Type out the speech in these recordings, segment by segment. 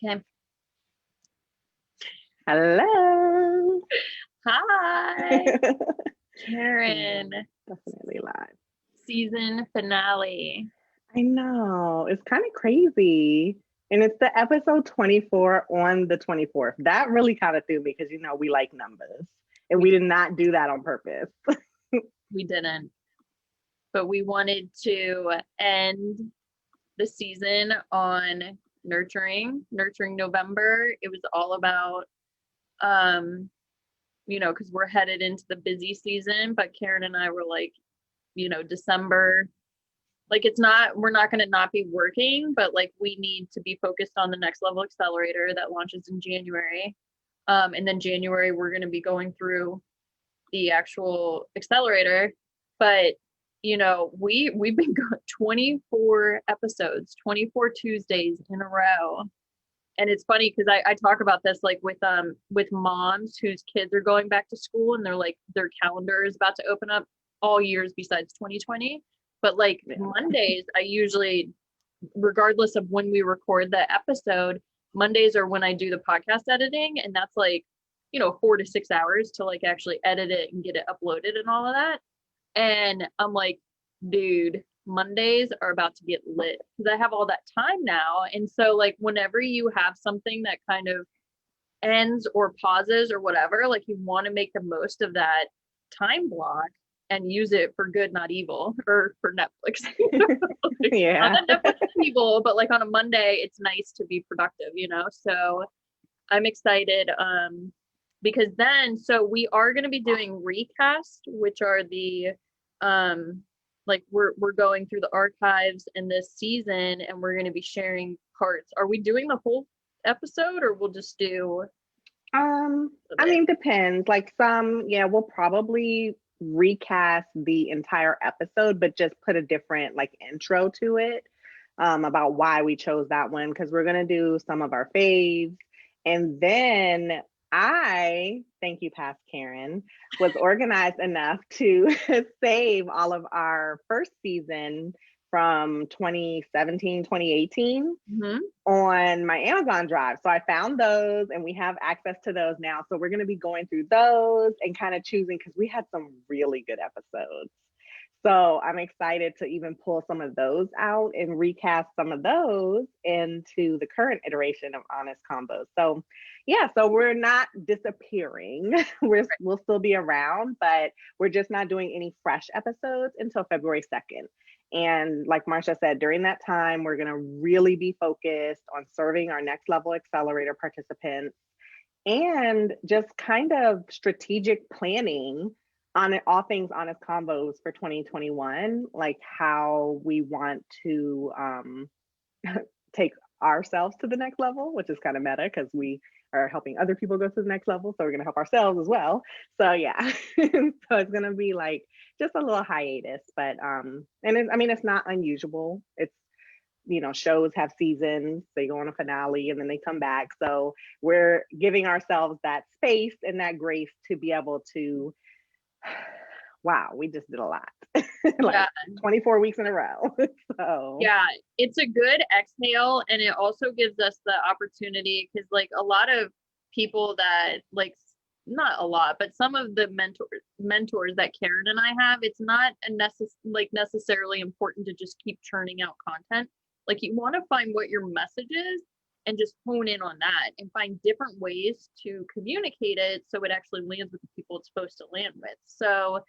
Okay. Hello. Hi, Carin. Definitely live. Season finale. I know. It's kind of crazy. And it's the episode 24 on the 24th. That really kind of threw me because, we like numbers. And we We did not do that on purpose. we didn't, but we wanted to end the season on nurturing November. It was all about because we're headed into the busy season, but Carin and I were like, December, like we're not going to not be working, but like we need to be focused on the next level accelerator that launches in January. And then January we're going to be going through the actual accelerator. But we've been going 24 episodes, 24 Tuesdays in a row. And it's funny because I talk about this like with moms whose kids are going back to school and they're like their calendar is about to open up all years besides 2020. But like Mondays, I usually, regardless of when we record the episode, Mondays are when I do the podcast editing, and that's like 4 to 6 hours to like actually edit it and get it uploaded and all of that. And I'm like, dude, Mondays are about to get lit because I have all that time now. And so like whenever you have something that kind of ends or pauses or whatever, like you want to make the most of that time block and use it for good, not evil, or for Netflix. Yeah. Not that Netflix is evil, but like on a Monday, it's nice to be productive, So I'm excited because then, so we are going to be doing recast, which are the like we're going through the archives in this season, and we're going to be sharing parts. Are we doing the whole episode, or we'll just do? Depends. Like we'll probably recast the entire episode, but just put a different like intro to it, about why we chose that one, because we're gonna do some of our faves. And then I, thank you, past Carin, was organized enough to save all of our first season from 2017, 2018 on my Amazon Drive. So I found those and we have access to those now. So we're going to be going through those and kind of choosing, because we had some really good episodes. So I'm excited to even pull some of those out and recast some of those into the current iteration of Honest Convos. So so we're not disappearing. We'll still be around, but we're just not doing any fresh episodes until February 2nd. And like Marcia said, during that time, we're going to really be focused on serving our next level accelerator participants and just kind of strategic planning on all things Honest Convos for 2021, like how we want to take ourselves to the next level, which is kind of meta because we are helping other people go to the next level. So we're going to help ourselves as well. So yeah, so it's going to be like just a little hiatus, but and it's not unusual. It's shows have seasons, they go on a finale and then they come back. So we're giving ourselves that space and that grace to be able to, wow, we just did a lot. 24 weeks in a row. So yeah, it's a good exhale, and it also gives us the opportunity, because like a lot of people that like, not a lot, but some of the mentors that Carin and I have, it's not necessarily important to just keep churning out content. Like you want to find what your message is and just hone in on that and find different ways to communicate it so it actually lands with the people it's supposed to land with. So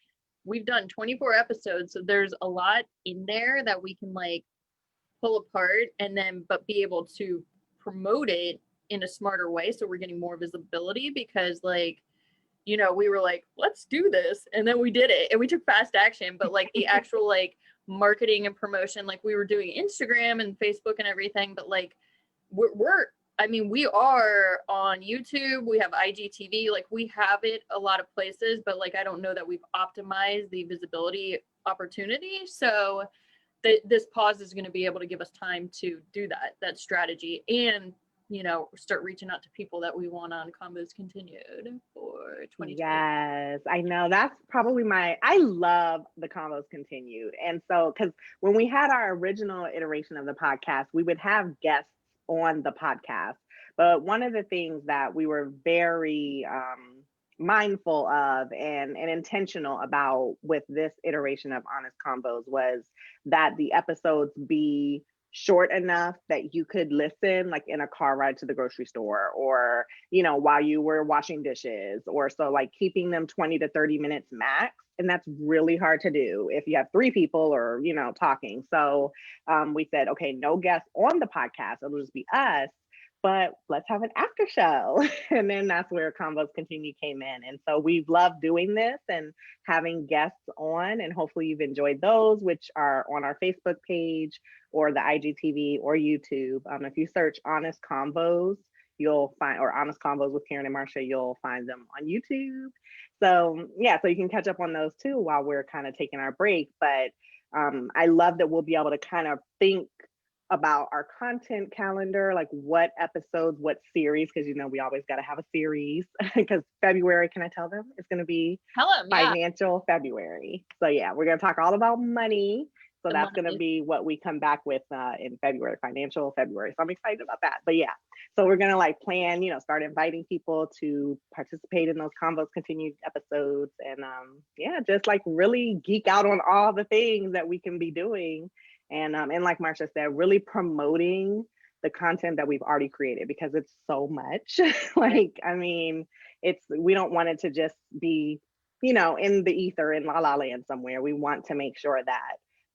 we've done 24 episodes, so there's a lot in there that we can like pull apart and then but be able to promote it in a smarter way, so we're getting more visibility, because like we were like, let's do this, and then we did it and we took fast action. But like the actual like marketing and promotion, like we were doing Instagram and Facebook and everything, but like we are on YouTube, we have IGTV, like we have it a lot of places, but like I don't know that we've optimized the visibility opportunity. So this pause is going to be able to give us time to do that strategy and start reaching out to people that we want on Convos Continued for 2020. Yes, I know. That's probably I love the Convos Continued. And so, because when we had our original iteration of the podcast, we would have guests on the podcast. But one of the things that we were very mindful of and intentional about with this iteration of Honest Convos was that the episodes be short enough that you could listen like in a car ride to the grocery store, or while you were washing dishes, or so, like keeping them 20 to 30 minutes max. And that's really hard to do if you have three people or talking. So we said, okay, no guests on the podcast, it'll just be us, but let's have an after show. And then that's where Convos Continued came in. And so we've loved doing this and having guests on, and hopefully you've enjoyed those, which are on our Facebook page or the IGTV or YouTube. If you search Honest Convos, you'll find, or Honest Convos with Carin and Marcia, you'll find them on YouTube. So yeah, so you can catch up on those too while we're kind of taking our break. But I love that we'll be able to kind of think about our content calendar, like what episodes, what series, because we always got to have a series, because February, can I tell them, it's going to be financial February. So yeah, we're going to talk all about money. So that's going to be what we come back with in February, financial February. So I'm excited about that. But yeah, so we're going to like plan, start inviting people to participate in those Convos Continued episodes, and yeah, just like really geek out on all the things that we can be doing. And like Marcia said, really promoting the content that we've already created, because it's so much. Like, I mean, we don't want it to just be, in the ether in La La Land somewhere. We want to make sure that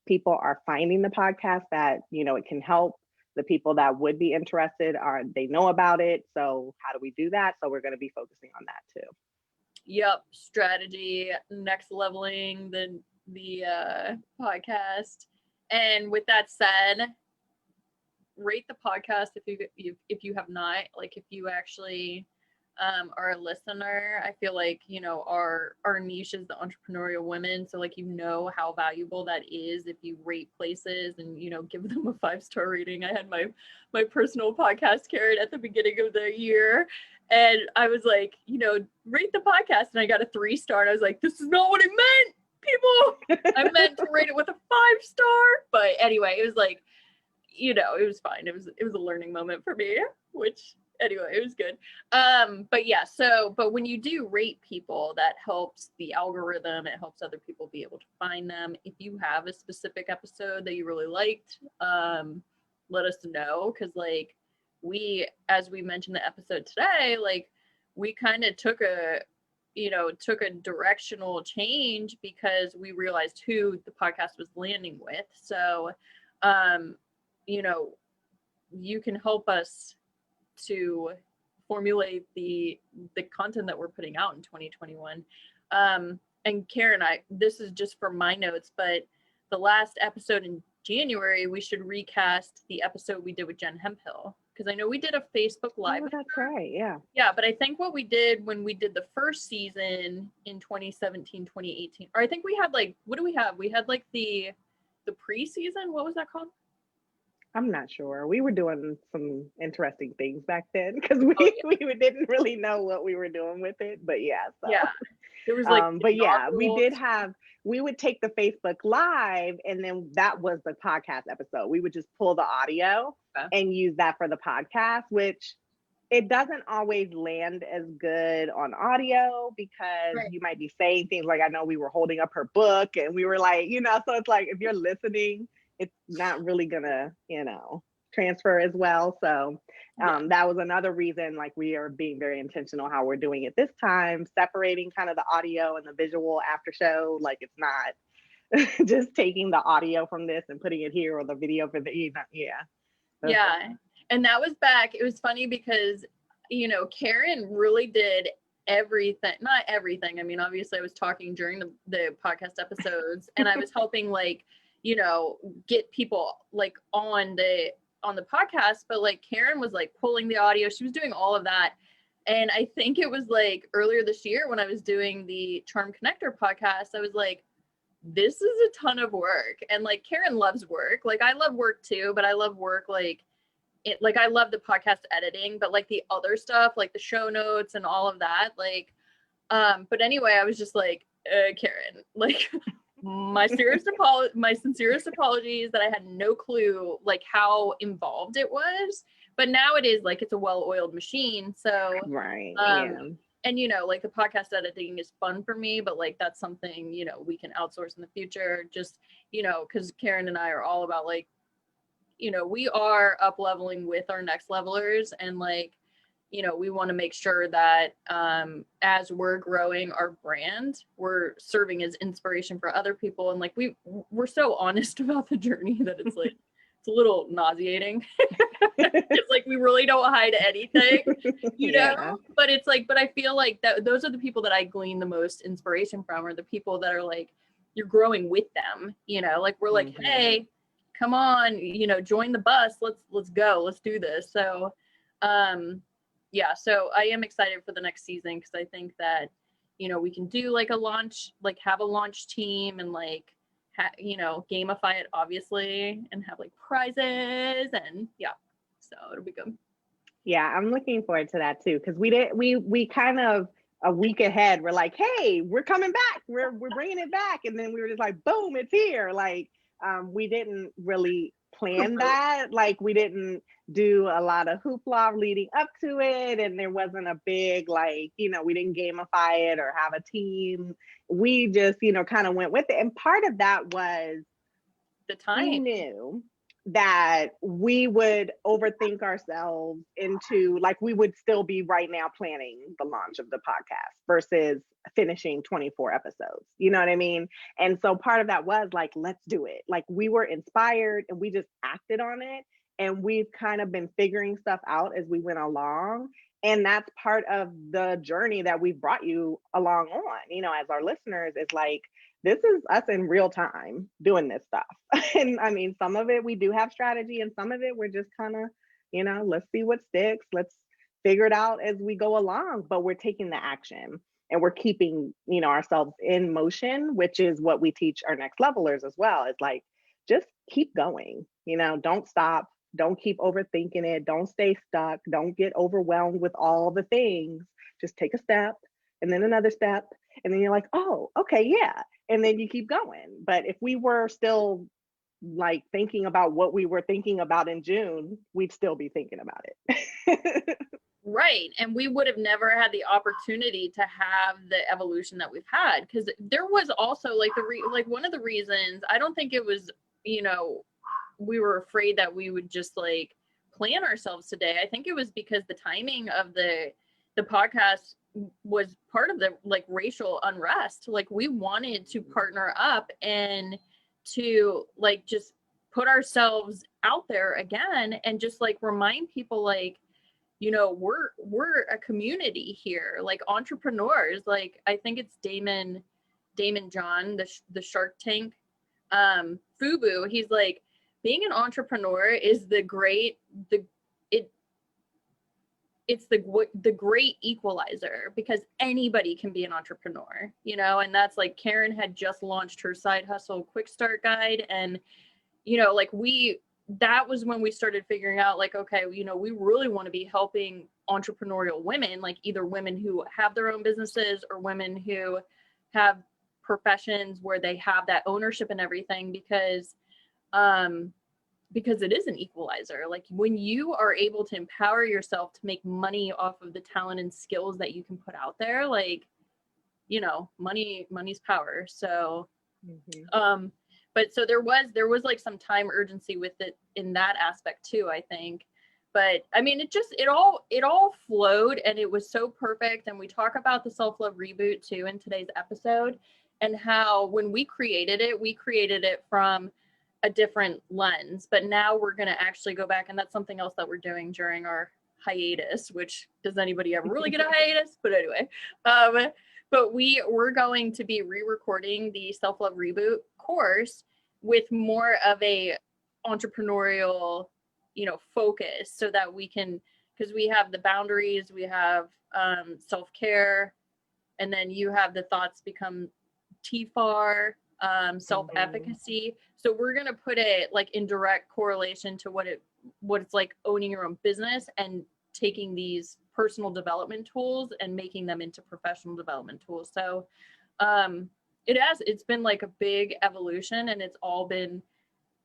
people are finding the podcast, that, it can help the people that would be interested, they know about it. So how do we do that? So we're going to be focusing on that too. Yep. Strategy, next leveling the podcast. And with that said, rate the podcast if you have not. Like, if you actually are a listener, I feel like our niche is the entrepreneurial women, so like how valuable that is if you rate places and give them a 5-star rating. I had my personal podcast, Carin, at the beginning of the year, and I was like, rate the podcast, and I got a 3-star, and I was like, this is not what I meant, people. I meant to rate it with a 5-star. But anyway, it was like, it was fine. It was a learning moment for me, which anyway, it was good. But yeah, but when you do rate people, that helps the algorithm. It helps other people be able to find them. If you have a specific episode that you really liked, let us know. Cause like as we mentioned the episode today, like we kind of took a directional change because we realized who the podcast was landing with. So, you can help us to formulate the content that we're putting out in 2021. And Carin, this is just for my notes, but the last episode in January, we should recast the episode we did with Jen Hemphill. Because I know we did a Facebook Live. Oh, that's right. Yeah. Yeah, but I think what we did when we did the first season in 2017, 2018, or I think we had like, what do we have? We had like the pre-season. What was that called? I'm not sure. We were doing some interesting things back then because we didn't really know what we were doing with it. But yeah. So. Yeah. It was like, but yeah, we would take the Facebook Live, and then that was the podcast episode. We would just pull the audio and use that for the podcast, which it doesn't always land as good on audio because you might be saying things like, I know we were holding up her book and we were like, so it's like, if you're listening, it's not really gonna, transfer as well. So that was another reason, like, we are being very intentional how we're doing it this time, separating kind of the audio and the visual after show. Like, it's not just taking the audio from this and putting it here, or the video for the And that was back. It was funny because Carin really did everything, not everything. I mean, obviously I was talking during the podcast episodes and I was helping get people like on the podcast, but like Carin was like pulling the audio. She was doing all of that. And I think it was like earlier this year when I was doing the Charm Connector podcast, I was like, this is a ton of work. And like Carin loves work. Like I love work too, but I love work like I love the podcast editing, but like the other stuff, like the show notes and all of that, like but anyway, I was just like, Carin, like my sincerest apologies that I had no clue like how involved it was. but now it is like, it's a well-oiled machine. So, Right. Yeah. and you know, like the podcast editing is fun for me, but like that's something, you know, we can outsource in the future. Just, you know, because Carin and I are all about like, you know, we are up leveling with our next levelers, and like, you know, we want to make sure that as we're growing our brand, we're serving as inspiration for other people. And like we're so honest about the journey that it's like it's a little nauseating. It's like we really don't hide anything, you know. But it's like, but I feel like that those are the people that I glean the most inspiration from, are the people that are like, you're growing with them, you know, like we're like, hey, come on, you know, join the bus, let's go, let's do this. So yeah, so I am excited for the next season, because I think that, you know, we can do like a launch, like have a launch team, and like you know, gamify it obviously, and have like prizes, and yeah, so it'll be good. Yeah, I'm looking forward to that too, because we kind of a week ahead, we're like, hey, we're coming back, we're bringing it back, and then we were just like, boom, it's here. Like we didn't really plan that, like we didn't do a lot of hoopla leading up to it, and there wasn't a big, like, you know, we didn't gamify it or have a team. We just, you know, kind of went with it, and part of that was the time. We knew that we would overthink ourselves into, like, we would still be right now planning the launch of the podcast versus finishing 24 episodes. You know what I mean? And so part of that was like, let's do it. Like, we were inspired and we just acted on it. And we've kind of been figuring stuff out as we went along. And that's part of the journey that we've brought you along on, you know, as our listeners, is like, this is us in real time doing this stuff. And I mean, some of it we do have strategy, and some of it we're just kind of, you know, let's see what sticks. Let's figure it out as we go along, but we're taking the action, and we're keeping, you know, ourselves in motion, which is what we teach our next levelers as well. It's like, just keep going, you know, don't stop. Don't keep overthinking it. Don't stay stuck. Don't get overwhelmed with all the things. Just take a step, and then another step. And then you're like, oh, okay, yeah. And then you keep going. But if we were still like thinking about what we were thinking about in June, we'd still be thinking about it. Right. And we would have never had the opportunity to have the evolution that we've had, because there was also like like one of the reasons, I don't think it was, you know, we were afraid that we would just like plan ourselves today. I think it was because the timing of the podcast was part of the like racial unrest. Like, we wanted to partner up and to like just put ourselves out there again, and just like remind people, like, you know, we're a community here, like entrepreneurs. Like, I think it's Damon John, the Shark Tank Fubu. He's like, being an entrepreneur is it's the great equalizer, because anybody can be an entrepreneur, you know. And that's like, Carin had just launched her side hustle quick start guide, and you know, like that was when we started figuring out, like, okay, you know, we really want to be helping entrepreneurial women, like either women who have their own businesses or women who have professions where they have that ownership and everything, because it is an equalizer. Like, when you are able to empower yourself to make money off of the talent and skills that you can put out there, like, you know, money's power. So but so there was like some time urgency with it in that aspect too, I think. But I mean, it all flowed, and it was so perfect. And we talk about the self-love reboot too in today's episode, and how when we created it from a different lens. But now we're going to actually go back, and that's something else that we're doing during our hiatus, which, does anybody ever really get a hiatus? But anyway, but we're going to be re-recording the self-love reboot course with more of a entrepreneurial, you know, focus, so that we can, because we have the boundaries, we have self-care, and then you have the thoughts become TFAR, self-efficacy. So we're going to put it like in direct correlation to what it's like owning your own business, and taking these personal development tools and making them into professional development tools. So it's been like a big evolution, and it's all been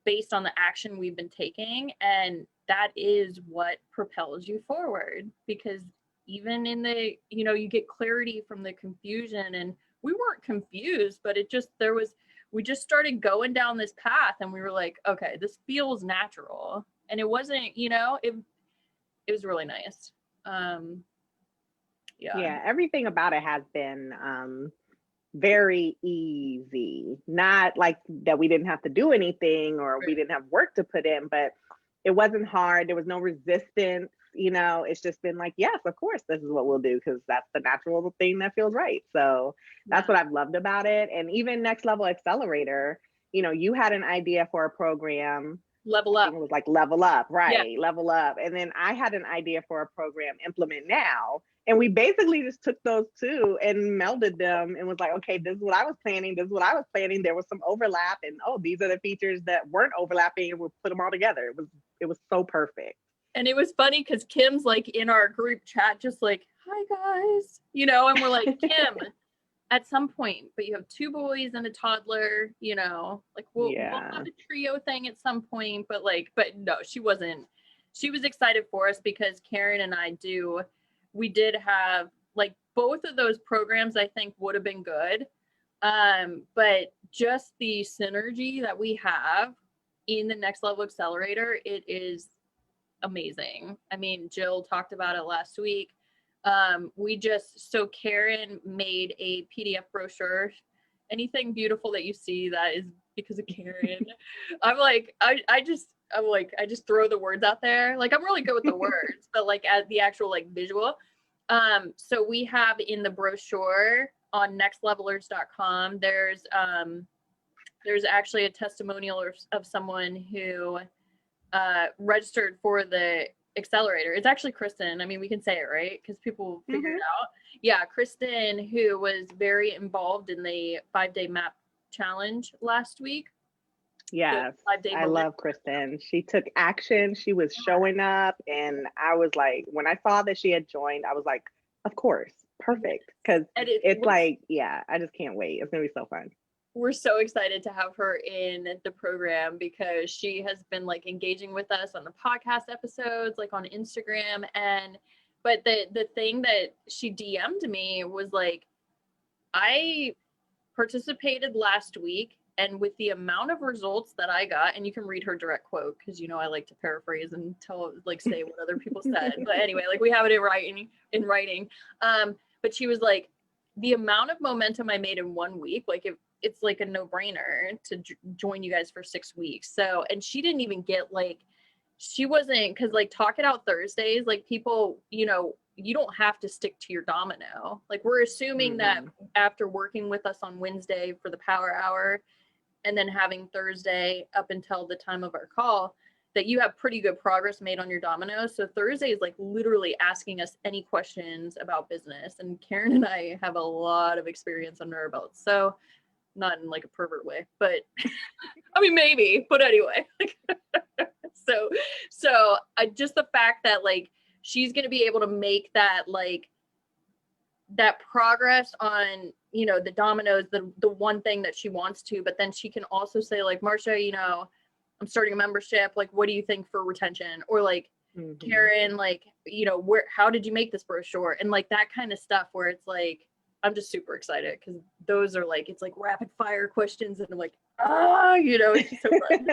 based on the action we've been taking. And that is what propels you forward, because even in the, you get clarity from the confusion, and we weren't confused, but we just started going down this path, and we were like, okay, this feels natural. And it wasn't, it was really nice. Yeah, everything about it has been very easy. Not like that we didn't have to do anything or we didn't have work to put in, but it wasn't hard. There was no resistance. It's just been like, yes, of course, this is what we'll do, because that's the natural thing that feels right. So that's what I've loved about it. And even Next Level Accelerator, you had an idea for a program. Level Up. It was like Level Up, right? Yeah. Level Up. And then I had an idea for a program, Implement Now. And we basically just took those two and melded them and was like, okay, this is what I was planning. This is what I was planning. There was some overlap, and these are the features that weren't overlapping, and we'll put them all together. It was so perfect. And it was funny because Kim's like in our group chat, just like, hi guys, and we're like, Kim, at some point, but you have 2 boys and a toddler, like we'll have a trio thing at some point, but no, she was excited for us because Carin and we did have like both of those programs I think would have been good. But just the synergy that we have in the Next Level Accelerator, it is amazing. I mean, Jill talked about it last week. So Carin made a PDF brochure. Anything beautiful that you see, that is because of Carin. I just throw the words out there. Like, I'm really good with the words, but like at the actual like visual. So we have in the brochure on nextlevelers.com, there's actually a testimonial of someone who registered for the Accelerator. It's actually Kristen. I mean, we can say it, right? Because people figure it out. Yeah, Kristen, who was very involved in the 5-day map challenge last week. Yes, I love Kristen. She took action. She was showing up, and I was like, when I saw that she had joined, I was like, of course, perfect. Because it's like, I just can't wait. It's gonna be so fun. We're so excited to have her in the program because she has been like engaging with us on the podcast episodes, like on Instagram. But the thing that she DM'd me was like, I participated last week, and with the amount of results that I got, and you can read her direct quote, because I like to paraphrase and say what other people said. But anyway, like we have it in writing. But she was like, the amount of momentum I made in 1 week, like it's like a no-brainer to join you guys for 6 weeks. So, and she didn't even get she wasn't, because like Talk It Out Thursdays, like people, you don't have to stick to your domino. Like we're assuming that after working with us on Wednesday for the power hour, and then having Thursday up until the time of our call, that you have pretty good progress made on your dominoes. So Thursday is like literally asking us any questions about business. And Carin and I have a lot of experience under our belts. So not in like a pervert way, but I mean, maybe, but anyway. So just the fact that like, she's going to be able to make that, like that progress on, the dominoes, the one thing that she wants to, but then she can also say like, Marcia, I'm starting a membership. Like, what do you think for retention? Or like, Carin, like, how did you make this brochure? And like that kind of stuff where it's like, I'm just super excited because those are like, it's like rapid fire questions. And I'm like, it's just so fun.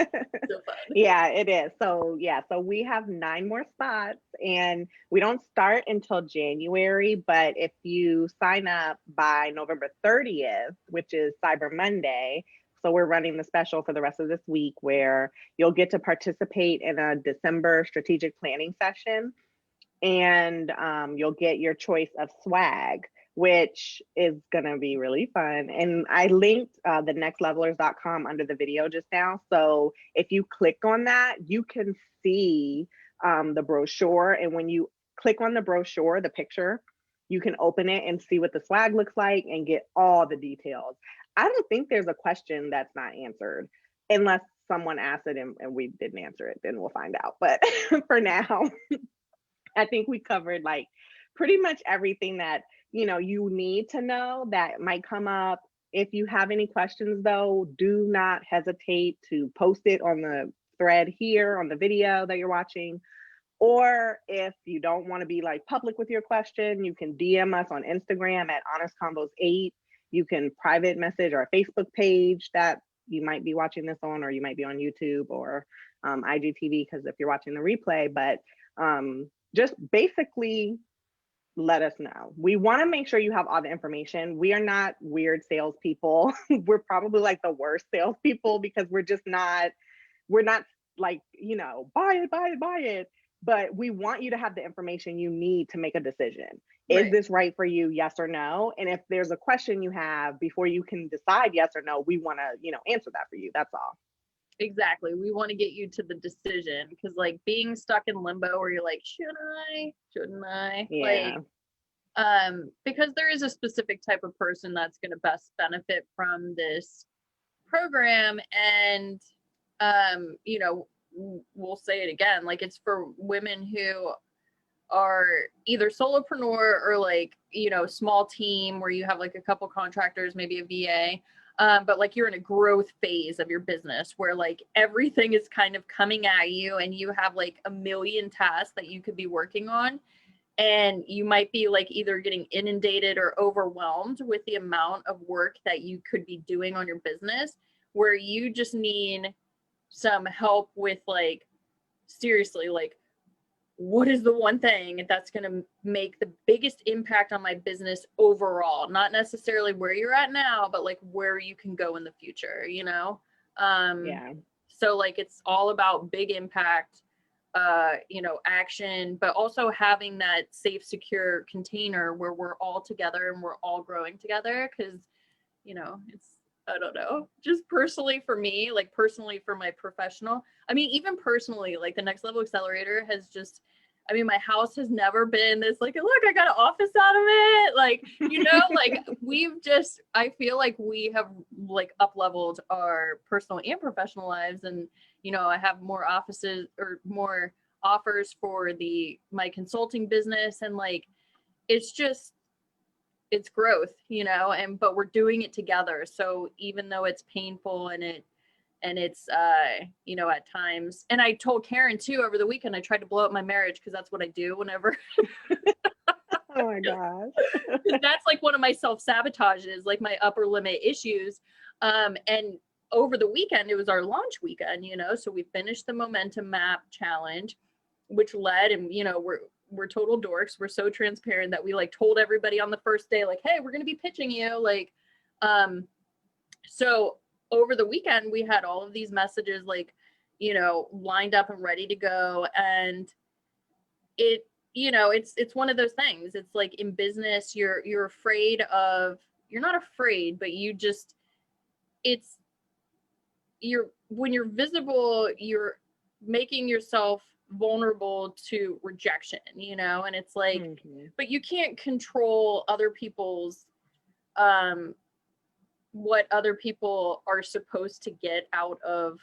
So fun. Yeah, it is. So we have 9 more spots, and we don't start until January, but if you sign up by November 30th, which is Cyber Monday, so we're running the special for the rest of this week where you'll get to participate in a December strategic planning session, and you'll get your choice of swag, which is going to be really fun. And I linked the nextlevelers.com under the video just now. So if you click on that, you can see the brochure. And when you click on the brochure, the picture, you can open it and see what the swag looks like and get all the details. I don't think there's a question that's not answered, unless someone asked it and we didn't answer it, then we'll find out. But for now, I think we covered like pretty much everything that you need to know that might come up If you have any questions though, do not hesitate to post it on the thread here on the video that you're watching. Or if you don't want to be like public with your question, you can DM us on Instagram at Honest Convos 8. You can private message our Facebook page that you might be watching this on, or you might be on YouTube or IGTV, because if you're watching the replay, but just basically let us know. We want to make sure you have all the information. We are not weird salespeople. We're probably like the worst salespeople because we're not like, buy it, buy it, buy it. But we want you to have the information you need to make a decision. Right. Is this right for you? Yes or no? And if there's a question you have before you can decide yes or no, we want to, answer that for you. That's all. Exactly. We want to get you to the decision, because like being stuck in limbo where you're like, shouldn't I? Yeah. Like, because there is a specific type of person that's going to best benefit from this program. And, we'll say it again, like it's for women who are either solopreneur or like, small team where you have like a couple contractors, maybe a VA, but like you're in a growth phase of your business where like everything is kind of coming at you and you have like a million tasks that you could be working on. And you might be like either getting inundated or overwhelmed with the amount of work that you could be doing on your business, where you just need some help with like, seriously, like what is the one thing that's going to make the biggest impact on my business overall? Not necessarily where you're at now, but like where you can go in the future, Yeah. So like it's all about big impact, action, but also having that safe, secure container where we're all together and we're all growing together. Cause it's, I don't know, just personally for me, like personally for my professional, even personally, like the Next Level Accelerator has just, my house has never been this like, look, I got an office out of it. Like, like I feel like we have like up leveled our personal and professional lives. And, I have more offices or more offers for my consulting business. And like, it's growth, but we're doing it together. So even though it's painful and it's, at times, and I told Carin too, over the weekend, I tried to blow up my marriage. Cause that's what I do whenever. Oh my gosh. That's like one of my self-sabotages, like my upper limit issues. And over the weekend, it was our launch weekend, so we finished the Momentum Map Challenge, which led, and, we're total dorks. We're so transparent that we like told everybody on the first day, like, hey, we're going to be pitching you. Like, so over the weekend, we had all of these messages, like, lined up and ready to go. And it's one of those things. It's like in business, you're not afraid, but when you're visible, you're making yourself vulnerable to rejection, and it's like, but you can't control other people's, what other people are supposed to get out of,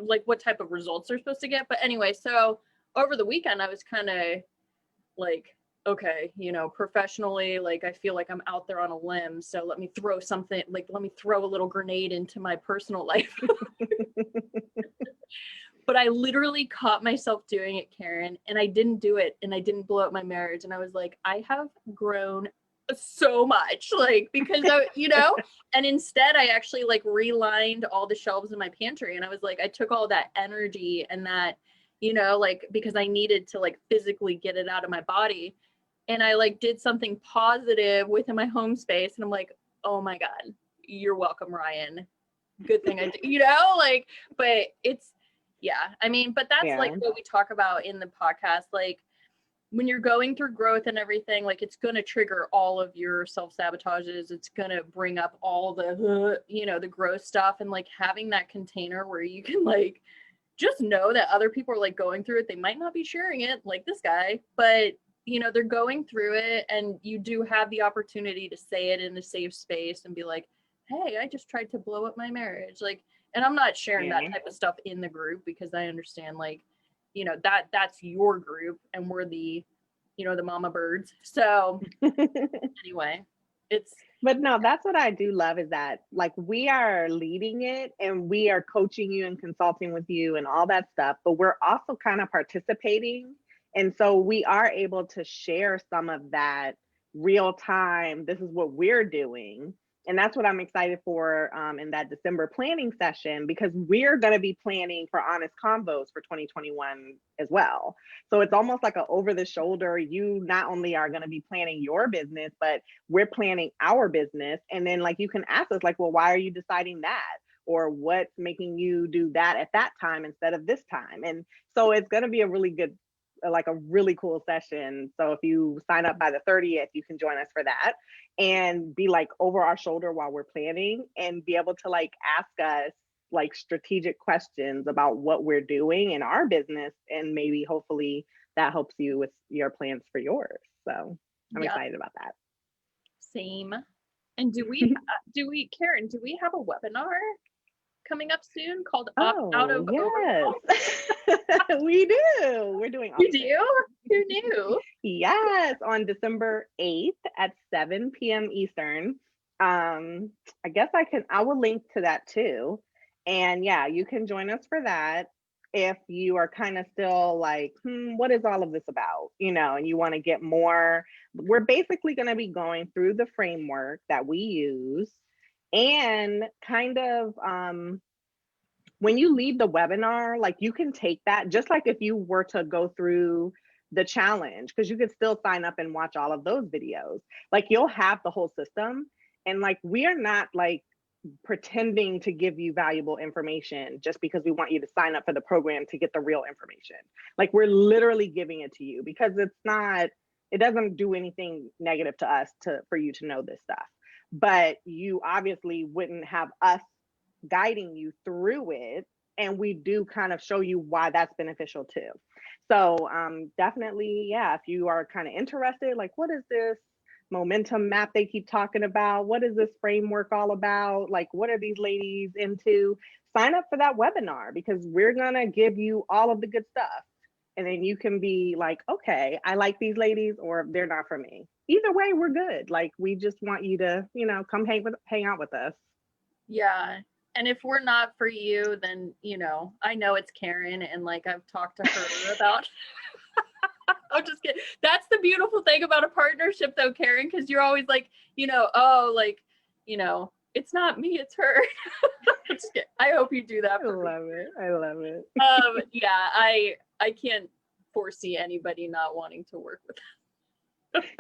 like what type of results they're supposed to get. But anyway, so over the weekend, I was kind of like, okay, professionally, like I feel like I'm out there on a limb. So let me throw a little grenade into my personal life. But I literally caught myself doing it, Carin, and I didn't do it, and I didn't blow up my marriage. And I was like, I have grown so much, like, because and instead I actually like relined all the shelves in my pantry. And I was like, I took all that energy and that, like, because I needed to like physically get it out of my body. And I like did something positive within my home space. And I'm like, oh my God, you're welcome, Ryan. Good thing I did, like, but it's, yeah, but that's like what we talk about in the podcast. Like when you're going through growth and everything, like it's going to trigger all of your self-sabotages. It's going to bring up all the, the growth stuff, and like having that container where you can like, just know that other people are like going through it. They might not be sharing it like this guy, but they're going through it, and you do have the opportunity to say it in a safe space and be like, hey, I just tried to blow up my marriage. Like, and I'm not sharing that type of stuff in the group because I understand like, that's your group and we're the, the mama birds. So anyway. But no, that's what I do love is that like we are leading it and we are coaching you and consulting with you and all that stuff, but we're also kind of participating. And so we are able to share some of that real time. This is what we're doing. And that's what I'm excited for in that December planning session, because we're going to be planning for Honest Convos for 2021 as well. So it's almost like a over the shoulder. You not only are going to be planning your business, but we're planning our business. And then like you can ask us like, well, why are you deciding that? Or what's making you do that at that time instead of this time? And so it's going to be a really good, like a really cool session. So if you sign up by the 30th, you can join us for that and be like over our shoulder while we're planning and be able to like ask us like strategic questions about what we're doing in our business. And maybe hopefully that helps you with your plans for yours. So I'm excited about that. Same. And Carin, do we have a webinar coming up soon called Out of Overwhelm? We do. We're doing You do? Who knew? Yes, on December 8th at 7 p.m. Eastern. I guess I will link to that too. And yeah, you can join us for that if you are kind of still like, what is all of this about? You know, and you want to get more. We're basically going to be going through the framework that we use and kind of when you leave the webinar, like you can take that just like if you were to go through the challenge, because you could still sign up and watch all of those videos. Like you'll have the whole system. And like we are not like pretending to give you valuable information just because we want you to sign up for the program to get the real information. Like we're literally giving it to you because it doesn't do anything negative to us for you to know this stuff. But you obviously wouldn't have us guiding you through it, and we do kind of show you why that's beneficial too. So definitely, yeah, if you are kind of interested, like what is this momentum map they keep talking about? What is this framework all about? Like what are these ladies into? Sign up for that webinar because we're gonna give you all of the good stuff. And then you can be like, okay, I like these ladies or they're not for me. Either way, we're good. Like we just want you to, come hang out with us. Yeah. And if we're not for you, then, I know it's Carin and like I've talked to her about I'm just kidding. That's the beautiful thing about a partnership though, Carin, because you're always like, it's not me, it's her. I hope you do that. I love it. Yeah, I can't foresee anybody not wanting to work with us.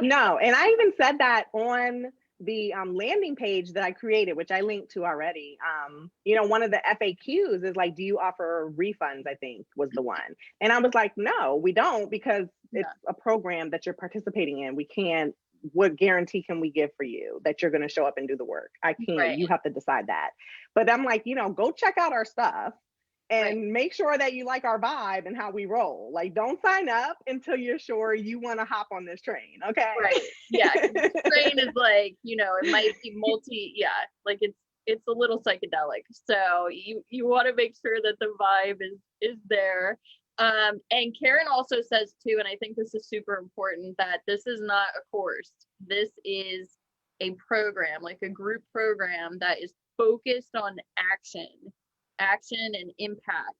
No, and I even said that on the landing page that I created, which I linked to already. One of the FAQs is like, do you offer refunds? I think was the one. And I was like, no, we don't, because it's a program that you're participating in. We can't, what guarantee can we give for you that you're going to show up and do the work? I can't, right. You have to decide that. But I'm like, go check out our stuff and make sure that you like our vibe and how we roll. Like, don't sign up until you're sure you want to hop on this train. Okay. Right. Yeah. This train is like, it might be like it's a little psychedelic. So you want to make sure that the vibe is there. And Carin also says too, and I think this is super important, that this is not a course. This is a program, like a group program that is focused on action and impact.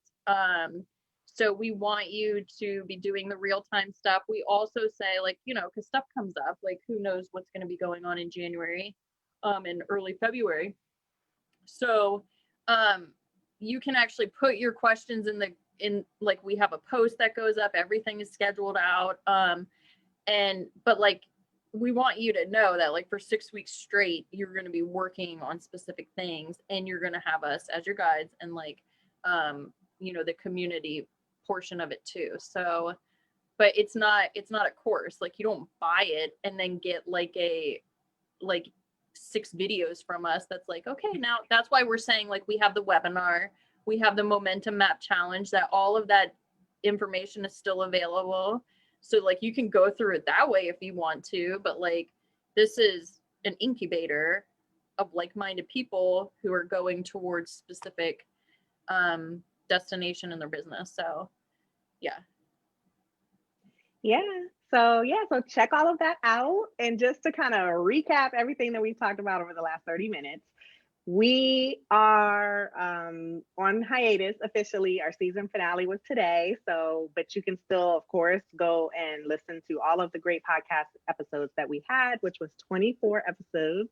So we want you to be doing the real-time stuff. We also say, like, because stuff comes up, like who knows what's going to be going on in January, and early February. So you can actually put your questions in like, we have a post that goes up, everything is scheduled out. But like, we want you to know that like for 6 weeks straight, you're going to be working on specific things and you're going to have us as your guides and like, the community portion of it too. So, but it's not a course. Like you don't buy it and then get like 6 videos from us. That's like, okay, now that's why we're saying like, we have the webinar, we have the momentum map challenge, that all of that information is still available. So like you can go through it that way if you want to, but like this is an incubator of like-minded people who are going towards specific destination in their business. So yeah. So yeah, so check all of that out. And just to kind of recap everything that we've talked about over the last 30 minutes, we are on hiatus officially. Our season finale was today. So, but you can still, of course, go and listen to all of the great podcast episodes that we had, which was 24 episodes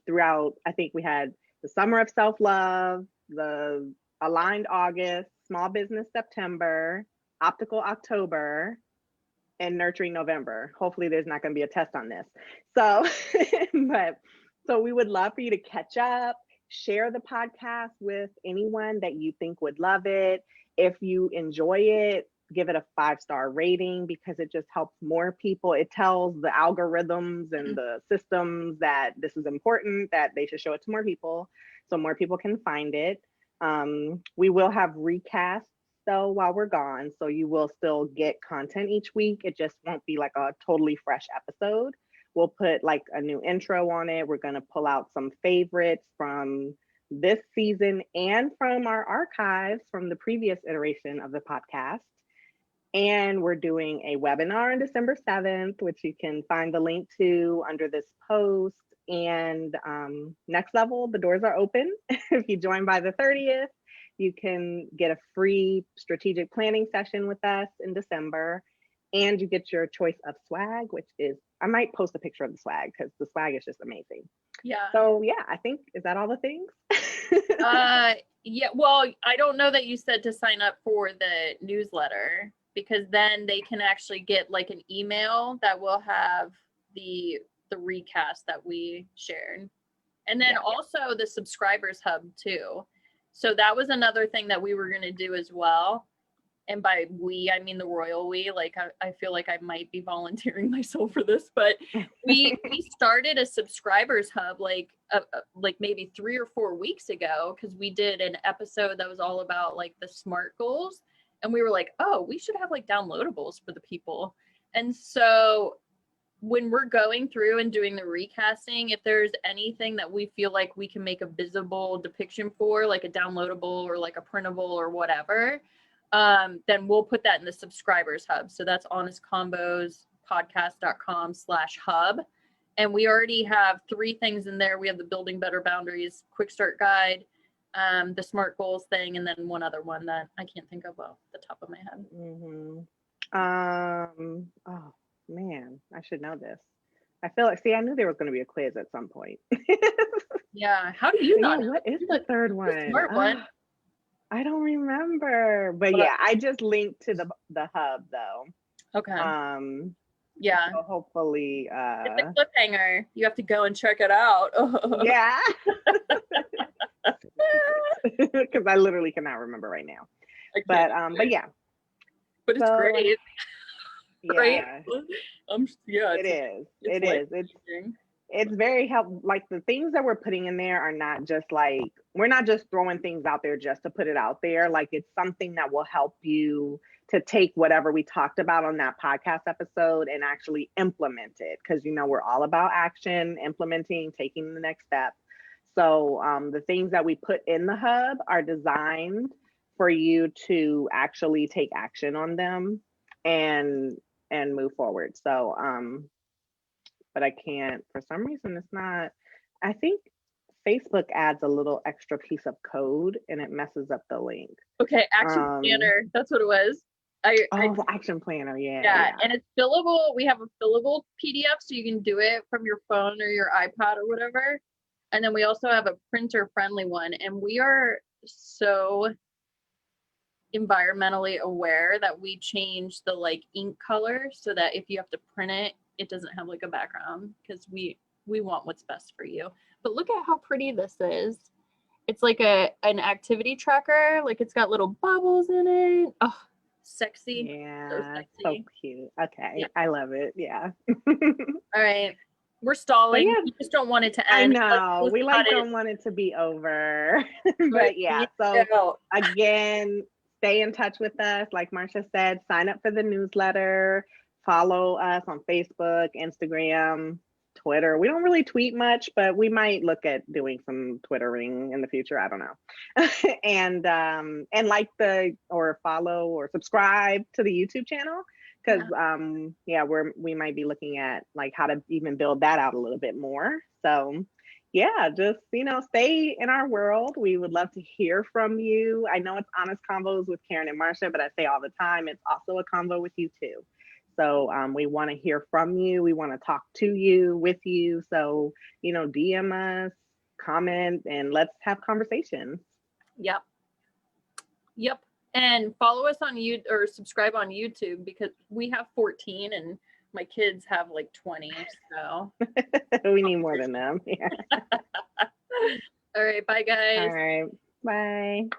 throughout. I think we had the Summer of Self-Love, the Aligned August, Small Business September, Optical October, and Nurturing November. Hopefully there's not going to be a test on this. So, but so we would love for you to catch up, share the podcast with anyone that you think would love it. If you enjoy it, give it a 5-star rating because it just helps more people. It tells the algorithms and the systems that this is important, that they should show it to more people so more people can find it. We will have recasts though while we're gone, so you will still get content each week. It just won't be like a totally fresh episode. We'll put like a new intro on it. We're going to pull out some favorites from this season and from our archives from the previous iteration of the podcast. And we're doing a webinar on December 7th, which you can find the link to under this post. And next level, the doors are open. If you join by the 30th, you can get a free strategic planning session with us in December. And you get your choice of swag, which is, I might post a picture of the swag because the swag is just amazing. Yeah. So yeah, I think, is that all the things? Yeah, well, I don't know that you said to sign up for the newsletter because then they can actually get like an email that will have the recast that we shared. And then also the subscribers hub too. So that was another thing that we were going to do as well. And by we, I mean the royal we. Like I feel like I might be volunteering myself for this, but we started a subscribers hub like maybe 3 or 4 weeks ago because we did an episode that was all about like the SMART goals, and we were like, oh, we should have like downloadables for the people. And so when we're going through and doing the recasting, if there's anything that we feel like we can make a visible depiction for, like a downloadable or like a printable or whatever, then we'll put that in the subscribers hub. So that's honestconvospodcast.com/hub. And we already have 3 things in there. We have the Building Better Boundaries Quick Start Guide, the SMART Goals thing, and then one other one that I can't think of off the top of my head. Oh man, I should know this. I feel like, see, I knew there was going to be a quiz at some point. Yeah. How do you not know? What is the third one? SMART one. I don't remember, but yeah, I just linked to the hub though. Okay. Yeah. So hopefully, it's a cliffhanger. You have to go and check it out. Yeah. Because I literally cannot remember right now. But yeah. But it's great. Yeah. Right? Yeah. It is. It's very helpful. Like the things that we're putting in there are not just like, we're not just throwing things out there just to put it out there. Like it's something that will help you to take whatever we talked about on that podcast episode and actually implement it. Because, you know, we're all about action, implementing, taking the next step. So the things that we put in the hub are designed for you to actually take action on them and move forward. So, but I can't, for some reason, it's not, I think Facebook adds a little extra piece of code and it messes up the link. Okay, Action Planner, that's what it was. The Action Planner, yeah. And it's fillable. We have a fillable PDF, so you can do it from your phone or your iPad or whatever. And then we also have a printer-friendly one, and we are so environmentally aware that we change the like ink color so that if you have to print it, it doesn't have like a background because we want what's best for you. But look at how pretty this is. It's like an activity tracker. Like it's got little bubbles in it. Oh, sexy. Yeah, so cute. Okay, yeah. I love it. Yeah. All right. We're stalling. Yeah, we just don't want it to end. I know. We don't want it to be over. But yeah, so again, stay in touch with us. Like Marcia said, sign up for the newsletter. Follow us on Facebook, Instagram, Twitter. We don't really tweet much, but we might look at doing some Twittering in the future. I don't know. And like or follow or subscribe to the YouTube channel because we might be looking at like how to even build that out a little bit more. So yeah, just stay in our world. We would love to hear from you. I know it's Honest Convos with Carin and Marcia, but I say all the time it's also a convo with you too. So we want to hear from you. We want to talk to you, with you. So DM us, comment, and let's have conversations. Yep. And follow us on YouTube or subscribe on YouTube because we have 14 and my kids have like 20. So we need more than them. Yeah. All right. Bye, guys. All right. Bye.